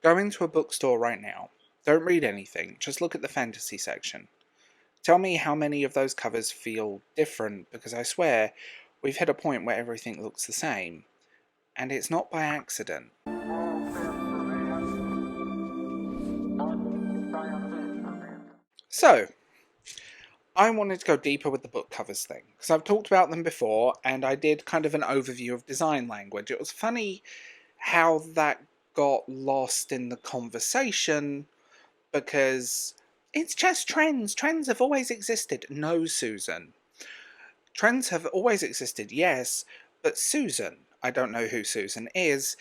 Go into a bookstore right now. Don't read anything, just look at the fantasy section. Tell me how many of those covers feel different, because I swear we've hit a point where everything looks the same. And it's not by accident. So, I wanted to go deeper with the book covers thing, because I've talked about them before, and I did kind of an overview of design language. It was funny how that got lost in the conversation, because it's just trends. Trends have always existed. No, Susan. Trends have always existed, yes, but Susan, I don't know who Susan is,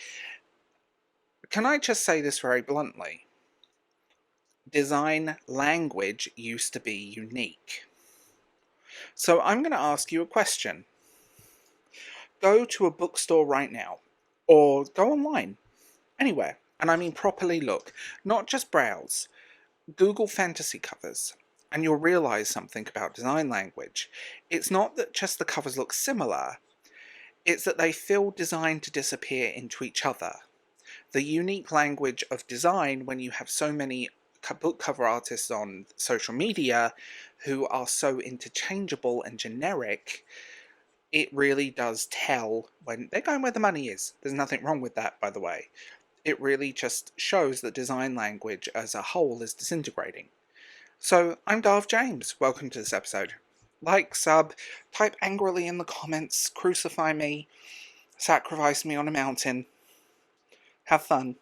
can I just say this very bluntly? Design language used to be unique. So I'm going to ask you a question. Go to a bookstore right now, or go online, anywhere, and I mean properly look, not just browse. Google fantasy covers, and you'll realise something about design language. It's not that just the covers look similar, it's that they feel designed to disappear into each other. The unique language of design, when you have so many book cover artists on social media who are so interchangeable and generic, it really does tell when they're going where the money is. There's nothing wrong with that, by the way. It really just shows that design language as a whole is disintegrating. So, I'm Darth James. Welcome to this episode. Like, sub, type angrily in the comments, crucify me, sacrifice me on a mountain. Have fun.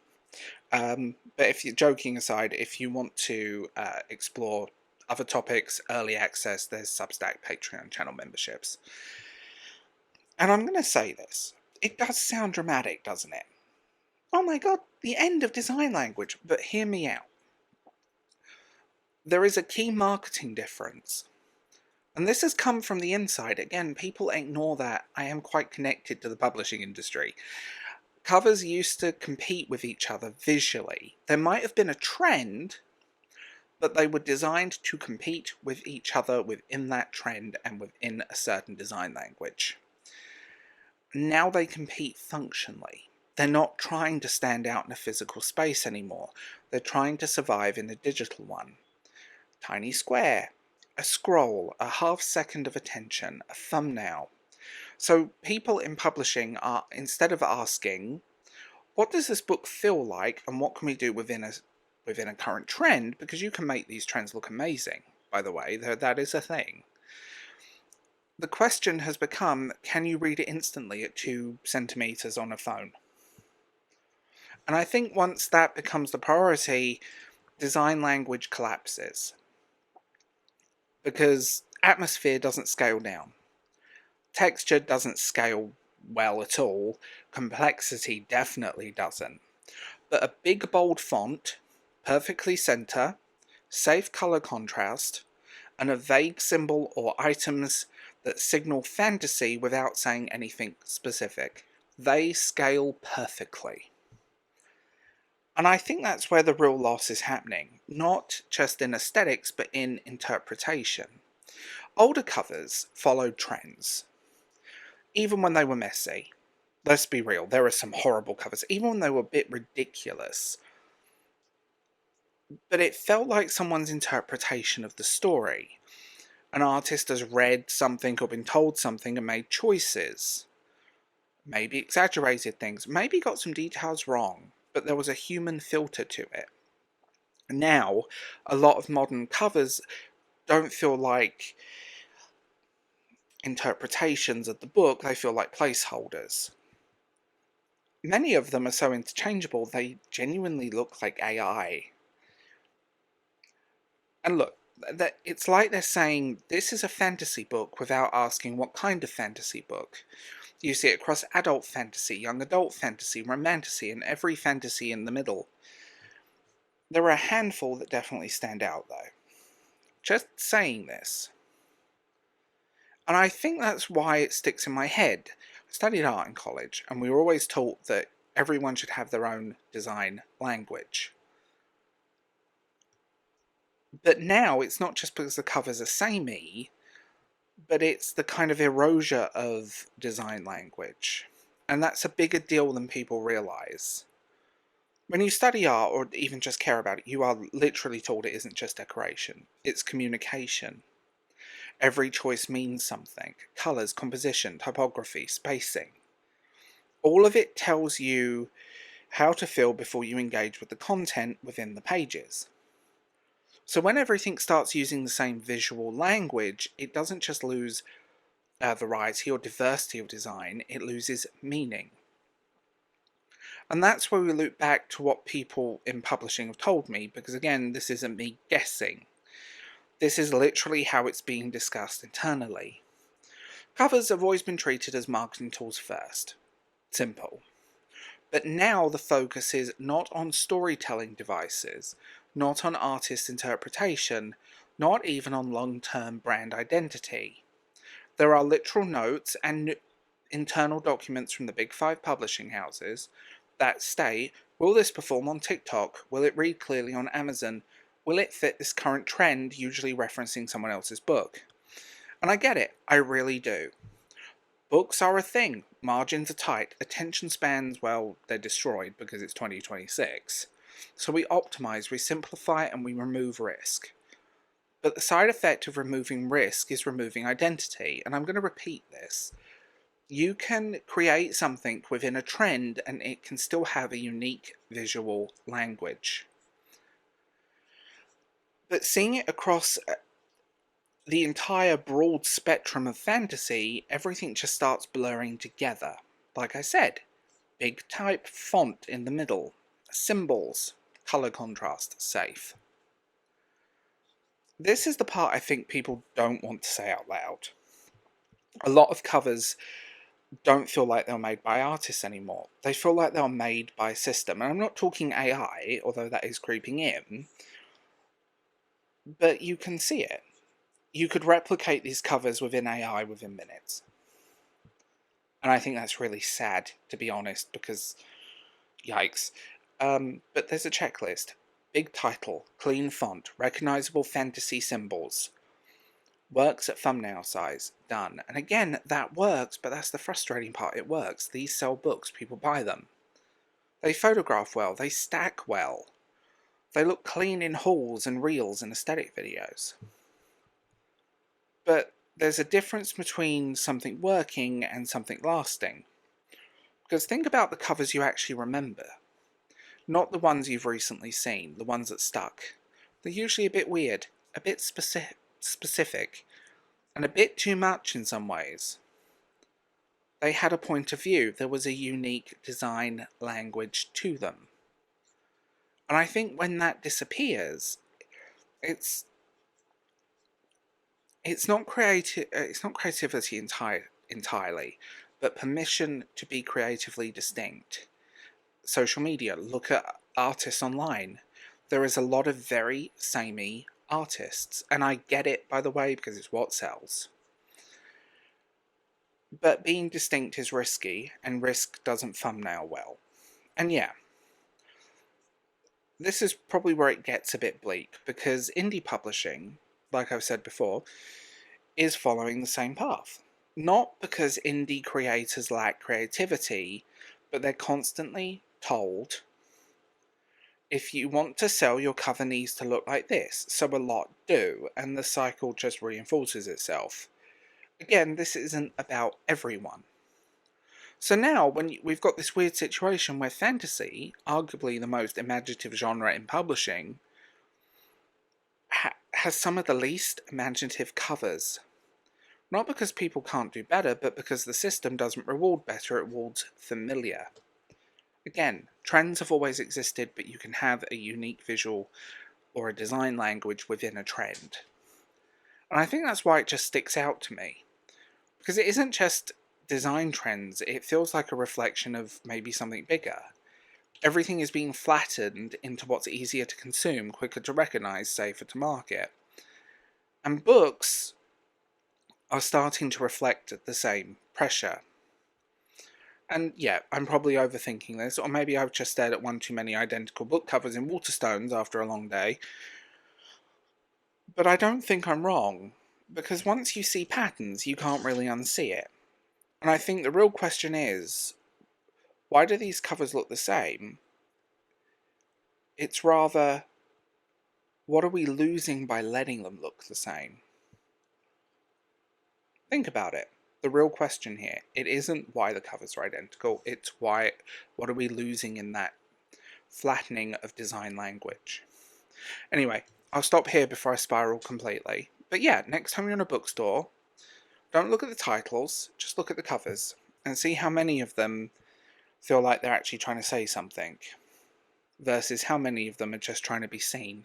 But if you're joking aside, if you want to explore other topics, early access, there's Substack, Patreon channel memberships. And I'm going to say this. It does sound dramatic, doesn't it? Oh my god, the end of design language. But hear me out. There is a key marketing difference. And this has come from the inside. Again, people ignore that. I am quite connected to the publishing industry. Covers used to compete with each other visually. There might have been a trend, but they were designed to compete with each other within that trend and within a certain design language. Now they compete functionally. They're not trying to stand out in a physical space anymore. They're trying to survive in a digital one. Tiny square, a scroll, a half second of attention, a thumbnail. So people in publishing are, instead of asking, what does this book feel like and what can we do within a current trend, because you can make these trends look amazing, by the way, that is a thing. The question has become, can you read it instantly at 2 centimeters on a phone? And I think once that becomes the priority, design language collapses. Because atmosphere doesn't scale down. Texture doesn't scale well at all. Complexity definitely doesn't. But a big bold font, perfectly center, safe color contrast, and a vague symbol or items that signal fantasy without saying anything specific. They scale perfectly. And I think that's where the real loss is happening, not just in aesthetics, but in interpretation. Older covers followed trends, even when they were messy. Let's be real, there are some horrible covers, even when they were a bit ridiculous. But it felt like someone's interpretation of the story. An artist has read something or been told something and made choices. Maybe exaggerated things, maybe got some details wrong, but there was a human filter to it. Now, a lot of modern covers don't feel like interpretations of the book, they feel like placeholders. Many of them are so interchangeable, they genuinely look like AI. And look, it's like they're saying, this is a fantasy book without asking what kind of fantasy book. You see it across adult fantasy, young adult fantasy, romantasy, and every fantasy in the middle. There are a handful that definitely stand out, though. Just saying this. And I think that's why it sticks in my head. I studied art in college, and we were always taught that everyone should have their own design language. But now, it's not just because the covers are samey, but it's the kind of erasure of design language. And that's a bigger deal than people realise. When you study art or even just care about it, you are literally told it isn't just decoration, it's communication. Every choice means something. Colours, composition, typography, spacing. All of it tells you how to feel before you engage with the content within the pages. So when everything starts using the same visual language, it doesn't just lose variety or diversity of design, it loses meaning. And that's where we loop back to what people in publishing have told me, because again, this isn't me guessing. This is literally how it's being discussed internally. Covers have always been treated as marketing tools first. Simple. But now the focus is not on storytelling devices, not on artist interpretation, not even on long-term brand identity. There are literal notes and internal documents from the big five publishing houses that state, will this perform on TikTok? Will it read clearly on Amazon? Will it fit this current trend, usually referencing someone else's book? And I get it, I really do. Books are a thing, margins are tight, attention spans, well, they're destroyed because it's 2026. So we optimize, we simplify, and we remove risk. But the side effect of removing risk is removing identity, and I'm going to repeat this. You can create something within a trend and it can still have a unique visual language. But seeing it across the entire broad spectrum of fantasy, everything just starts blurring together. Like I said, big type font in the middle, symbols, colour contrast, safe. This is the part I think people don't want to say out loud. A lot of covers don't feel like they're made by artists anymore. They feel like they're made by a system. And I'm not talking AI, although that is creeping in, but you can see it. You could replicate these covers within AI within minutes. And I think that's really sad, to be honest, because yikes. But there's a checklist. Big title, clean font, recognizable fantasy symbols. Works at thumbnail size, done. And again, that works, but that's the frustrating part. It works. These sell books, people buy them. They photograph well, they stack well. They look clean in hauls and reels and aesthetic videos. But there's a difference between something working and something lasting. Because think about the covers you actually remember. Not the ones you've recently seen, the ones that stuck. They're usually a bit weird, a bit specific, and a bit too much in some ways. They had a point of view, there was a unique design language to them. And I think when that disappears, it's not creativity entirely, but permission to be creatively distinct. Social media, look at artists online. There is a lot of very samey artists, and I get it, by the way, because it's what sells. But being distinct is risky, and risk doesn't thumbnail well. And yeah, this is probably where it gets a bit bleak, because indie publishing, like I've said before, is following the same path. Not because indie creators lack creativity, but they're constantly told, if you want to sell, your cover needs to look like this. So a lot do, and the cycle just reinforces itself. Again, this isn't about everyone. So now, when we've got this weird situation where fantasy, arguably the most imaginative genre in publishing, has some of the least imaginative covers. Not because people can't do better, but because the system doesn't reward better, it rewards familiar. Again, trends have always existed, but you can have a unique visual or a design language within a trend. And I think that's why it just sticks out to me. Because it isn't just design trends, it feels like a reflection of maybe something bigger. Everything is being flattened into what's easier to consume, quicker to recognise, safer to market. And books are starting to reflect the same pressure. And yeah, I'm probably overthinking this, or maybe I've just stared at one too many identical book covers in Waterstones after a long day. But I don't think I'm wrong, because once you see patterns, you can't really unsee it. And I think the real question is, why do these covers look the same? It's rather, what are we losing by letting them look the same? Think about it. The real question here, it isn't why the covers are identical, it's what are we losing in that flattening of design language? Anyway, I'll stop here before I spiral completely. But yeah, next time you're in a bookstore, don't look at the titles, just look at the covers and see how many of them feel like they're actually trying to say something versus how many of them are just trying to be seen.